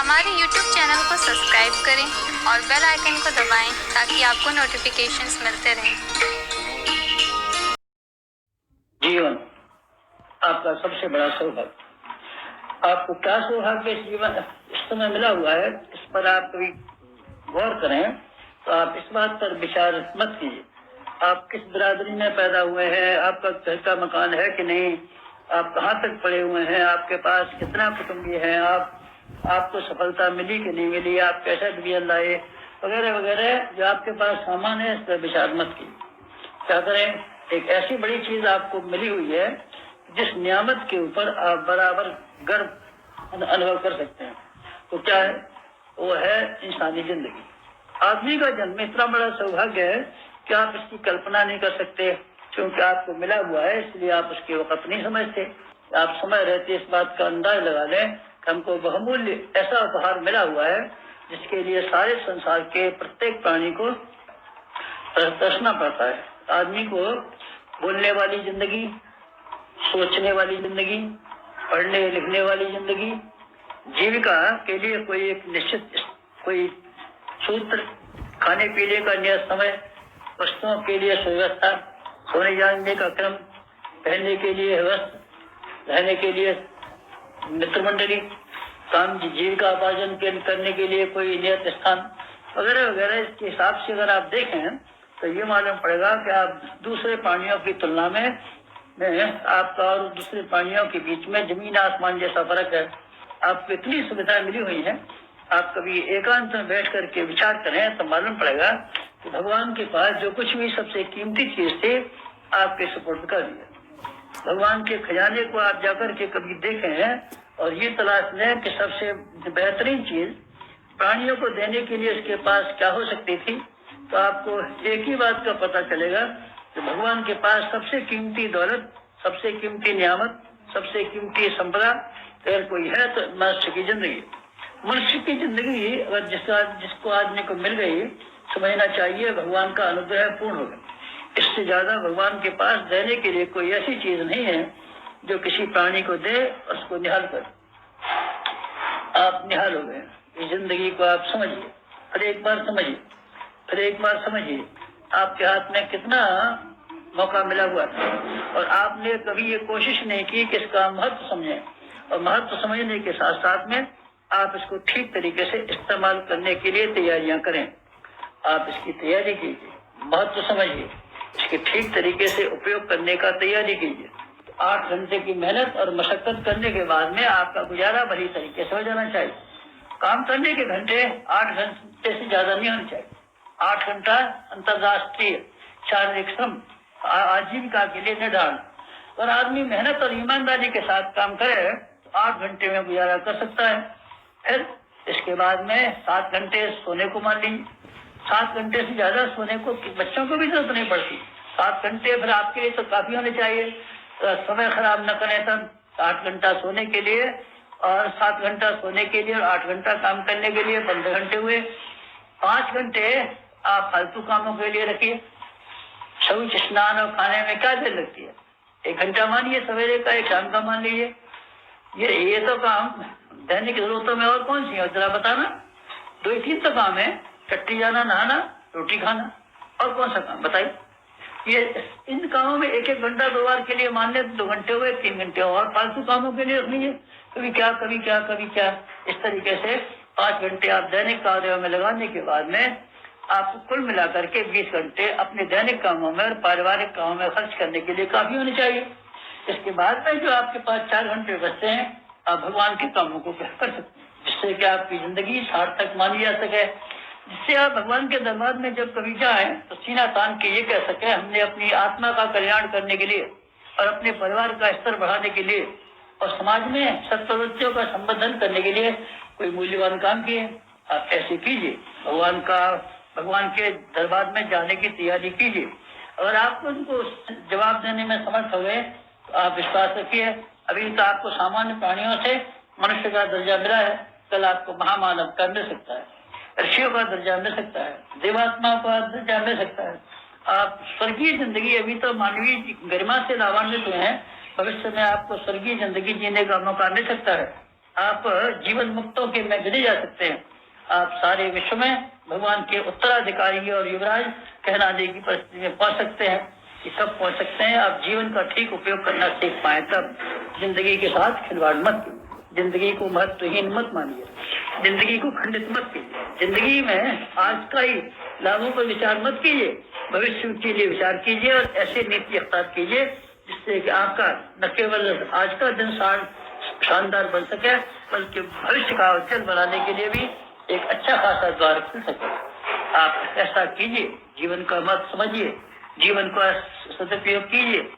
हमारे YouTube channel को subscribe करें और बेल आइकन को दबाएं ताकि आपको नोटिफिकेशंस मिलते रहें। जीवन आपका सबसे बड़ा सौभाग्य। आपको क्या सौभाग्य इस जीवन इस समय मिला हुआ है, इस पर आप कभी गौर करें तो आप इस बात पर विचार मत कीजिए। आप किस बिरादरी में पैदा हुए हैं, आपका घर का मकान है कि नहीं, आप कहाँ तक पढ़े हुए हैं, आपके पास कितना कुटुंबी है, आपको सफलता मिली कि नहीं मिली, आप कैसा डिवीजन लाए, वगैरह वगैरह जो आपके पास सामान है, इस पर विचार मत कीजिए। क्या करें, एक ऐसी बड़ी चीज आपको मिली हुई है जिस नियामत के ऊपर आप बराबर गर्व अनुभव कर सकते हैं। तो क्या है वो है इंसानी जिंदगी। आदमी का जन्म इतना बड़ा सौभाग्य है कि आप इसकी कल्पना नहीं कर सकते। क्योंकि आपको मिला हुआ है इसलिए आप उसके वक्त नहीं समझते। आप समय रहते इस बात का अंदाज लगा लें कि हमको बहुमूल्य ऐसा उपहार मिला हुआ है जिसके लिए सारे संसार के प्रत्येक प्राणी को तरसना पड़ता है। आदमी को बोलने वाली जिंदगी, सोचने वाली जिंदगी, पढ़ने लिखने वाली जिंदगी, जीविका के लिए कोई एक निश्चित कोई सूत्र, खाने पीने का नियत समय, वस्तुओं के लिए सुव्यवस्था, सोने जाने का क्रम, पहनने के लिए वस्त्र, रहने के लिए मित्र मंडली, काम जीविका उपार्जन करने के लिए कोई नियत स्थान वगैरह वगैरह। इसके हिसाब से अगर आप देखें तो ये मालूम पड़ेगा कि आप दूसरे प्राणियों की तुलना में आपका और दूसरे प्राणियों के बीच में जमीन आसमान जैसा फर्क है। आपको इतनी सुविधाएं मिली हुई हैं, आप कभी एकांत में बैठ करके विचार करें तो मालूम पड़ेगा कि भगवान के पास जो कुछ भी सबसे कीमती चीज थी आपके सुपुर्द कर दिया। भगवान के खजाने को आप जाकर के कभी देखें और ये तलाश लें कि सबसे बेहतरीन चीज प्राणियों को देने के लिए इसके पास क्या हो सकती थी, तो आपको एक ही बात का पता चलेगा कि भगवान के पास सबसे कीमती दौलत, सबसे कीमती नियामत, सबसे कीमती संपदा अगर कोई है तो मनुष्य की जिंदगी। मनुष्य की जिंदगी अगर जिसको आदमी को मिल गई, समझना चाहिए भगवान का अनुग्रह पूर्ण हो गया। इससे ज्यादा भगवान के पास देने के लिए कोई ऐसी चीज नहीं है जो किसी प्राणी को दे उसको निहाल कर। आप निहाल हो गए। इस जिंदगी को आप समझिए, फिर एक बार समझिए, फिर एक बार समझिए आपके हाथ में कितना मौका मिला हुआ था और आपने कभी ये कोशिश नहीं की कि इसका महत्व समझें। और महत्व समझने के साथ साथ में आप इसको ठीक तरीके से इस्तेमाल करने के लिए तैयारियां करें। आप इसकी तैयारी कीजिए, महत्व समझिए, इसके ठीक तरीके से उपयोग करने का तैयारी कीजिए। 8 घंटे की मेहनत और मशक्कत करने के बाद में आपका गुजारा भली तरीके से हो जाना चाहिए। काम करने के घंटे 8 घंटे से ज्यादा नहीं होने चाहिए। 8 घंटा अंतरराष्ट्रीय शारीरिक श्रम आजीविका के लिए निर्धारण। अगर आदमी मेहनत और ईमानदारी के साथ काम करे तो 8 घंटे में गुजारा कर सकता है। फिर इसके बाद में 7 घंटे सोने को मान लीजिए। 7 घंटे से ज्यादा सोने को बच्चों को भी जरूरत नहीं पड़ती। 7 घंटे फिर आपके लिए तो काफी होने चाहिए। समय खराब न करें तब 8 घंटा सोने के लिए और 7 घंटा सोने के लिए और 8 घंटा काम करने के लिए 15 घंटे हुए। 5 घंटे आप फालतू कामों के लिए रखिए। शौच, स्नान और खाने में क्या देर लगती है? 1 घंटा मानिए सवेरे का, 1 शाम का मान लीजिए। ये तो काम दैनिक जरूरतों में और कौन सी है जरा बताना। 2-3 तो काम है, चट्टी जाना, नहाना, रोटी खाना, और कौन सा काम बताइए। ये इन कामों में 1-1 घंटा 2 बार के लिए मान ले 2 घंटे हुए, 3 घंटे और फालतू कामों के लिए रख लीजिए। कभी क्या कभी क्या कभी क्या, इस तरीके से 5 घंटे आप दैनिक कार्यों में लगाने के बाद में आपको कुल मिलाकर के 20 घंटे अपने दैनिक कामों में और पारिवारिक कामों में खर्च करने के लिए काफी होने चाहिए। इसके बाद में जो आपके पास 4 घंटे बचते हैं आप भगवान के कामों को कर सकते हैं, जिससे कि आपकी जिंदगी सार्थक मानी जा सके, जिससे आप भगवान के दरबार में जब कभी जाएं तो सीना तान के ये कह सके हमने अपनी आत्मा का कल्याण करने के लिए और अपने परिवार का स्तर बढ़ाने के लिए और समाज में सत्प्रवृत्तियों का संवर्धन करने के लिए कोई मूल्यवान काम किए। आप ऐसे कीजिए, भगवान के दरबार में जाने की तैयारी कीजिए। अगर आपको उनको जवाब देने में समर्थ हो गए तो आप विश्वास रखिए, अभी तो आपको सामान्य प्राणियों से मनुष्य का दर्जा मिला है, कल आपको महामानव का मिल सकता है, ऋषियों का दर्जा मिल सकता है, देवात्माओं का दर्जा मिल सकता है। आप स्वर्गीय जिंदगी, अभी तो मानवीय गरिमा से लाभान्वित हुए हैं, भविष्य में आपको स्वर्गीय जिंदगी जीने का मौका मिल सकता है। आप जीवन मुक्तों के में गिने जा सकते हैं। आप सारे विश्व में भगवान के उत्तराधिकारी और युवराज कहलाने की परिस्थिति में पहुंच सकते हैं। कि कब पहुंच सकते हैं? आप जीवन का ठीक उपयोग करना सीख पाए तब। जिंदगी के साथ खिलवाड़ मत कीजिए, जिंदगी को महत्वहीन मत मानिए, जिंदगी को खंडित मत कीजिए। जिंदगी में आज का ही लाभों पर विचार मत कीजिए, भविष्य के लिए विचार कीजिए और ऐसे नीति अख्तियार कीजिए जिससे कि आपका न केवल आज का दिन शानदार बन सके, बल्कि भविष्य का उज्जवल बनाने के लिए भी एक अच्छा खासा द्वार खुल सके। आप ऐसा कीजिए, जीवन का मत समझिए, जीवन का सदुपयोग कीजिए।